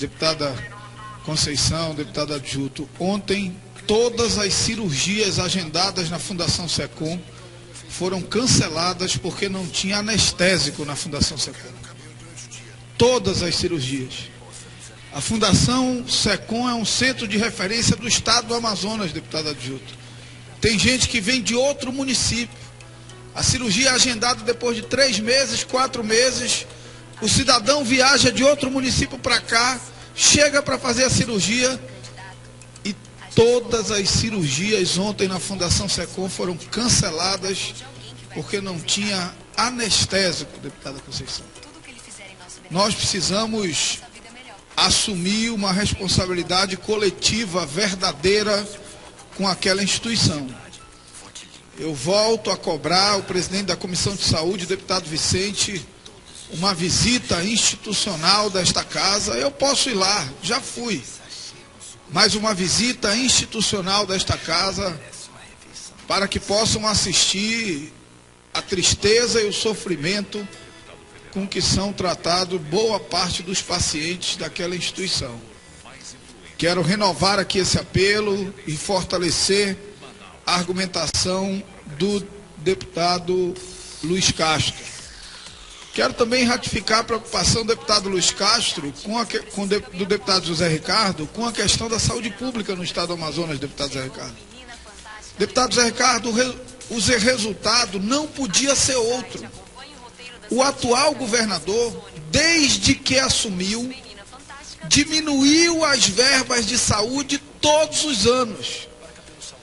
Deputada Conceição, deputada Adjuto, ontem todas as cirurgias agendadas na Fundação SECOM foram canceladas porque não tinha anestésico na Fundação SECOM. Todas as cirurgias. A Fundação SECOM é um centro de referência do estado do Amazonas, deputada Adjuto. Tem gente que vem de outro município. A cirurgia é agendada depois de 3 meses, 4 meses. O cidadão viaja de outro município para cá, chega para fazer a cirurgia e todas as cirurgias ontem na Fundação SECOM foram canceladas porque não tinha anestésico, deputada Conceição. Nós precisamos assumir uma responsabilidade coletiva verdadeira com aquela instituição. Eu volto a cobrar o presidente da Comissão de Saúde, o deputado Vicente, uma visita institucional desta casa. Eu posso ir lá, já fui, mas uma visita institucional desta casa para que possam assistir a tristeza e o sofrimento com que são tratados boa parte dos pacientes daquela instituição. Quero renovar aqui esse apelo e fortalecer a argumentação do deputado Luiz Castro. Quero também ratificar a preocupação do deputado Luiz Castro, do deputado José Ricardo, com a questão da saúde pública no estado do Amazonas, deputado José Ricardo. Deputado José Ricardo, o resultado não podia ser outro. O atual governador, desde que assumiu, diminuiu as verbas de saúde todos os anos.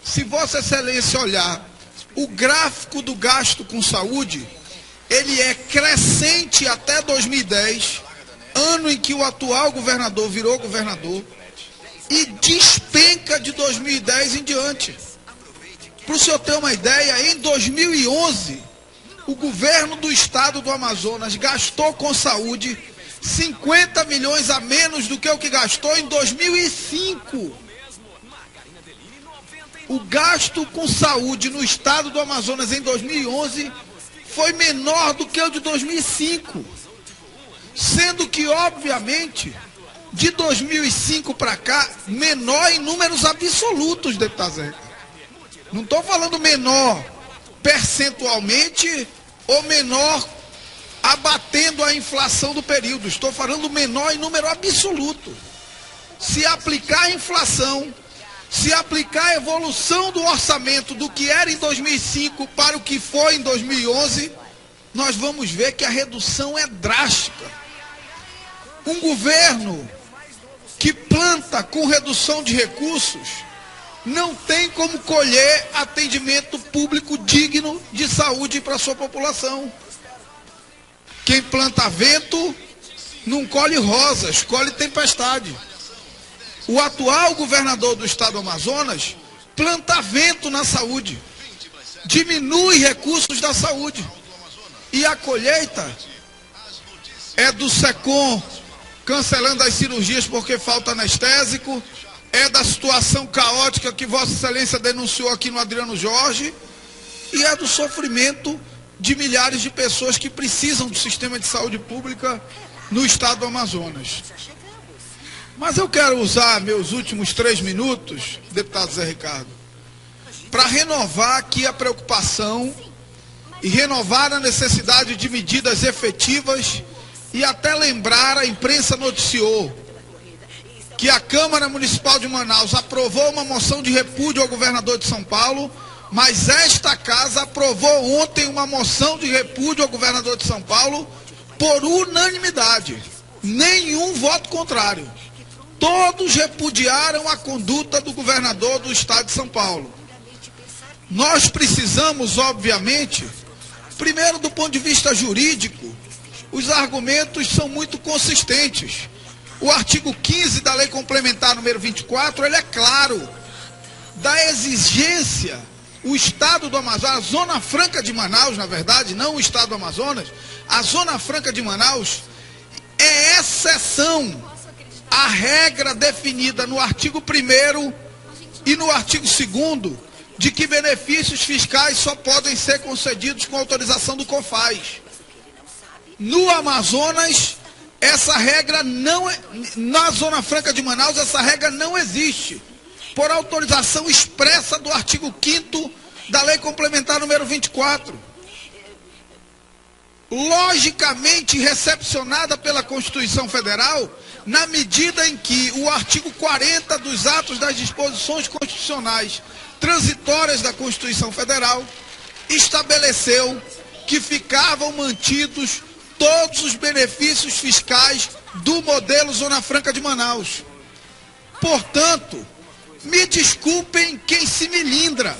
Se Vossa Excelência olhar o gráfico do gasto com saúde, ele é crescente até 2010, ano em que o atual governador virou governador, e despenca de 2010 em diante. Para o senhor ter uma ideia, em 2011, o governo do estado do Amazonas gastou com saúde 50 milhões a menos do que o que gastou em 2005. O gasto com saúde no estado do Amazonas em 2011 foi menor do que o de 2005. Sendo que, obviamente, de 2005 para cá, menor em números absolutos, deputado Zé. Não estou falando menor percentualmente ou menor abatendo a inflação do período. Estou falando menor em número absoluto. Se aplicar a inflação, se aplicar a evolução do orçamento do que era em 2005 para o que foi em 2011, nós vamos ver que a redução é drástica. Um governo que planta com redução de recursos não tem como colher atendimento público digno de saúde para a sua população. Quem planta vento não colhe rosas, colhe tempestade. O atual governador do estado do Amazonas planta vento na saúde, diminui recursos da saúde. E a colheita é do SECOM cancelando as cirurgias porque falta anestésico, é da situação caótica que Vossa Excelência denunciou aqui no Adriano Jorge, e é do sofrimento de milhares de pessoas que precisam do sistema de saúde pública no estado do Amazonas. Mas eu quero usar meus últimos 3 minutos, deputado Zé Ricardo, para renovar aqui a preocupação e renovar a necessidade de medidas efetivas e até lembrar, a imprensa noticiou que a Câmara Municipal de Manaus aprovou uma moção de repúdio ao governador de São Paulo, mas esta casa aprovou ontem uma moção de repúdio ao governador de São Paulo por unanimidade. Nenhum voto contrário. Todos repudiaram a conduta do governador do estado de São Paulo. Nós precisamos, obviamente, primeiro do ponto de vista jurídico, os argumentos são muito consistentes. O artigo 15 da Lei Complementar número 24, ele é claro, da exigência, o estado do Amazonas, a Zona Franca de Manaus, na verdade, não o estado do Amazonas, a Zona Franca de Manaus é exceção à regra definida no artigo 1º e no artigo 2º, de que benefícios fiscais só podem ser concedidos com autorização do CONFAZ. No Amazonas, Essa regra não é, na Zona Franca de Manaus, essa regra não existe, por autorização expressa do artigo 5º da Lei Complementar número 24. Logicamente recepcionada pela Constituição Federal, na medida em que o artigo 40 dos atos das disposições constitucionais transitórias da Constituição Federal estabeleceu que ficavam mantidos todos os benefícios fiscais do modelo Zona Franca de Manaus. Portanto, me desculpem quem se melindra,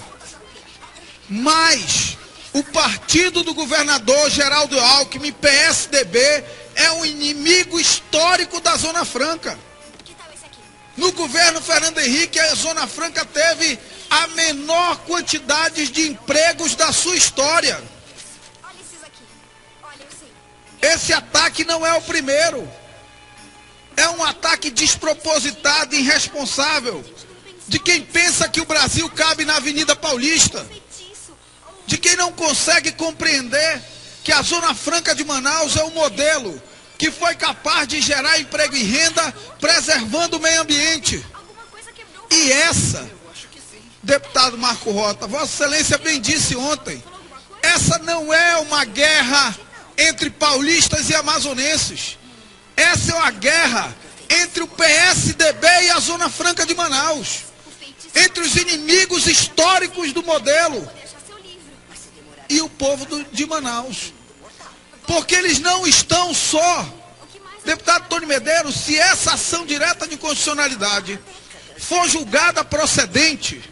mas o partido do governador Geraldo Alckmin, PSDB, é um inimigo histórico da Zona Franca. No governo Fernando Henrique, a Zona Franca teve a menor quantidade de empregos da sua história. Esse ataque não é o primeiro. É um ataque despropositado e irresponsável de quem pensa que o Brasil cabe na Avenida Paulista, de quem não consegue compreender que a Zona Franca de Manaus é um modelo que foi capaz de gerar emprego e renda, preservando o meio ambiente. E essa, deputado Marco Rota, Vossa Excelência bem disse ontem, essa não é uma guerra entre paulistas e amazonenses. Essa é uma guerra entre o PSDB e a Zona Franca de Manaus, entre os inimigos históricos do modelo e o povo de Manaus. Porque eles não estão só. Deputado Tony Medeiros, se essa ação direta de inconstitucionalidade for julgada procedente,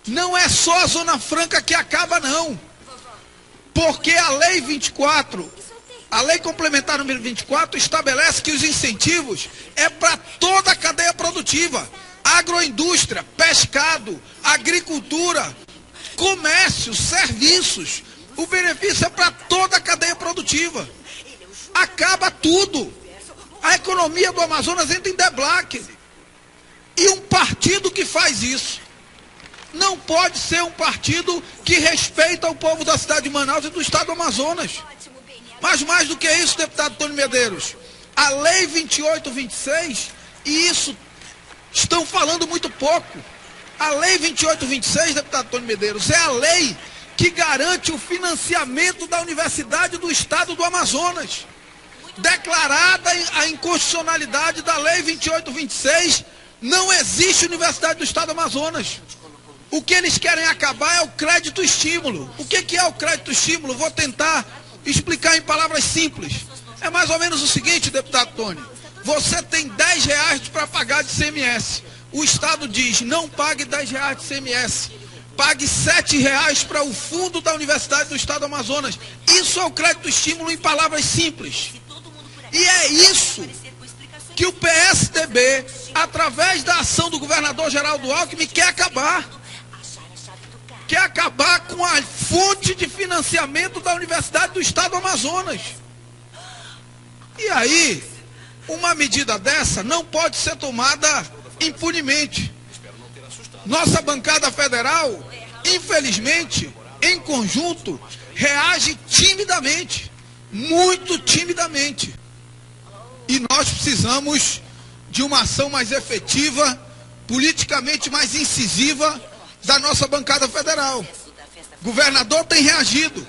não é só a Zona Franca que acaba, não. Porque a Lei 24, a Lei Complementar número 24, estabelece que os incentivos é para toda a cadeia produtiva. Agroindústria, pescado, agricultura, comércio, serviços. O benefício é para toda a cadeia produtiva. Acaba tudo. A economia do Amazonas entra em deblaque. E um partido que faz isso não pode ser um partido que respeita o povo da cidade de Manaus e do estado do Amazonas. Mas mais do que isso, deputado Tony Medeiros, a Lei 2826, e isso estão falando muito pouco, a Lei 2826, deputado Tony Medeiros, é a lei que garante o financiamento da Universidade do Estado do Amazonas. Declarada a inconstitucionalidade da Lei 2826, não existe Universidade do Estado do Amazonas. O que eles querem acabar é o crédito estímulo. O que é o crédito estímulo? Vou tentar explicar em palavras simples. É mais ou menos o seguinte, deputado Tony. Você tem R$10 para pagar de CMS. O Estado diz, não pague R$10 de CMS. Pague R$7 para o fundo da Universidade do Estado do Amazonas. Isso é o crédito estímulo em palavras simples. E é isso que o PSDB, através da ação do governador Geraldo Alckmin, quer acabar. Quer acabar com a fonte de financiamento da Universidade do Estado do Amazonas. E aí, uma medida dessa não pode ser tomada impunemente. Nossa bancada federal, infelizmente, em conjunto, reage timidamente, muito timidamente. E nós precisamos de uma ação mais efetiva, politicamente mais incisiva da nossa bancada federal. O governador tem reagido,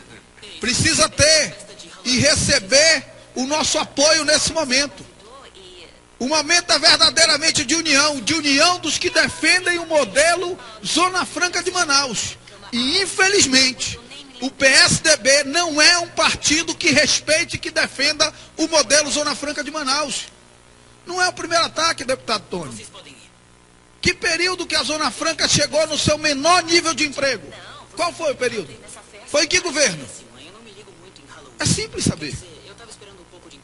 precisa ter e receber o nosso apoio nesse momento. O momento é verdadeiramente de união dos que defendem o modelo Zona Franca de Manaus. E, infelizmente, o PSDB não é um partido que respeite e que defenda o modelo Zona Franca de Manaus. Não é o primeiro ataque, deputado Tony. Que período que a Zona Franca chegou no seu menor nível de emprego? Qual foi o período? Foi em que governo? É simples saber.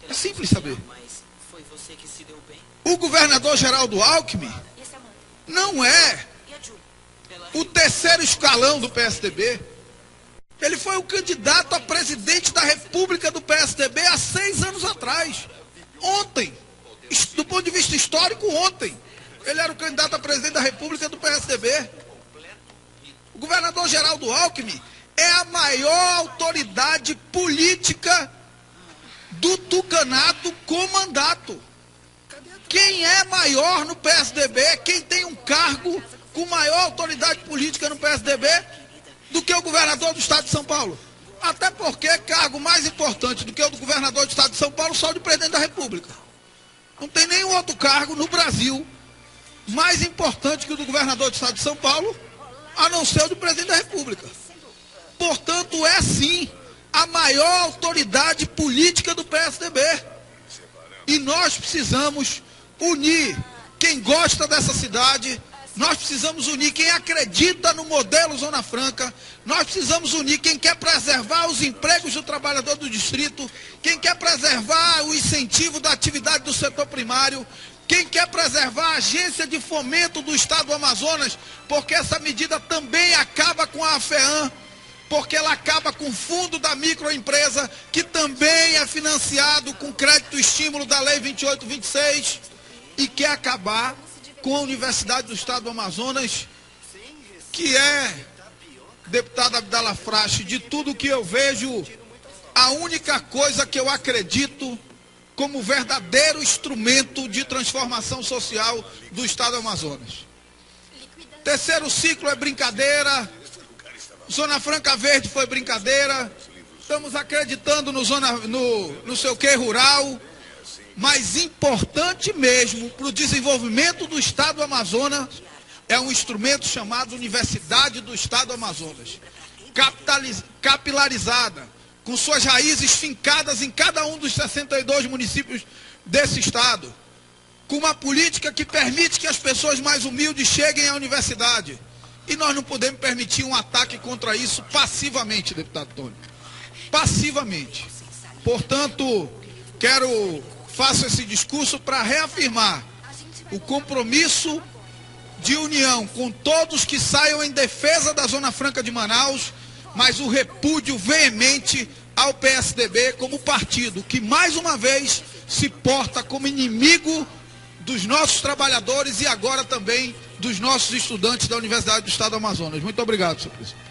É simples saber. O governador Geraldo Alckmin não é o terceiro escalão do PSDB. Ele foi o candidato a presidente da República do PSDB há 6 anos atrás. Ontem, do ponto de vista histórico, ontem, ele era o candidato a presidente da República do PSDB. O governador Geraldo Alckmin é a maior autoridade política do tucanato com mandato. Quem é maior no PSDB, quem tem um cargo com maior autoridade política no PSDB do que o governador do estado de São Paulo? Até porque cargo mais importante do que o do governador do estado de São Paulo só o do presidente da República. Não tem nenhum outro cargo no Brasil mais importante que o do governador do estado de São Paulo, a não ser o do presidente da República. Portanto, é sim a maior autoridade política do PSDB. E nós precisamos unir quem gosta dessa cidade, nós precisamos unir quem acredita no modelo Zona Franca, nós precisamos unir quem quer preservar os empregos do trabalhador do distrito, quem quer preservar o incentivo da atividade do setor primário, quem quer preservar a agência de fomento do estado do Amazonas, porque essa medida também acaba com a AFEAM, porque ela acaba com o fundo da microempresa, que também é financiado com crédito estímulo da Lei 2826, e quer acabar com a Universidade do Estado do Amazonas, que é, deputado Abdala Frache, de tudo que eu vejo, a única coisa que eu acredito como verdadeiro instrumento de transformação social do Estado do Amazonas. Terceiro ciclo é brincadeira, Zona Franca Verde foi brincadeira, estamos acreditando no seu quê rural, mas importante mesmo para o desenvolvimento do Estado do Amazonas é um instrumento chamado Universidade do Estado do Amazonas, capilarizada, com suas raízes fincadas em cada um dos 62 municípios desse estado, com uma política que permite que as pessoas mais humildes cheguem à universidade. E nós não podemos permitir um ataque contra isso passivamente, deputado Tony. Passivamente. Portanto, faço esse discurso para reafirmar o compromisso de união com todos que saiam em defesa da Zona Franca de Manaus, mas o repúdio veemente ao PSDB como partido que, mais uma vez, se porta como inimigo dos nossos trabalhadores e agora também dos nossos estudantes da Universidade do Estado do Amazonas. Muito obrigado, senhor presidente.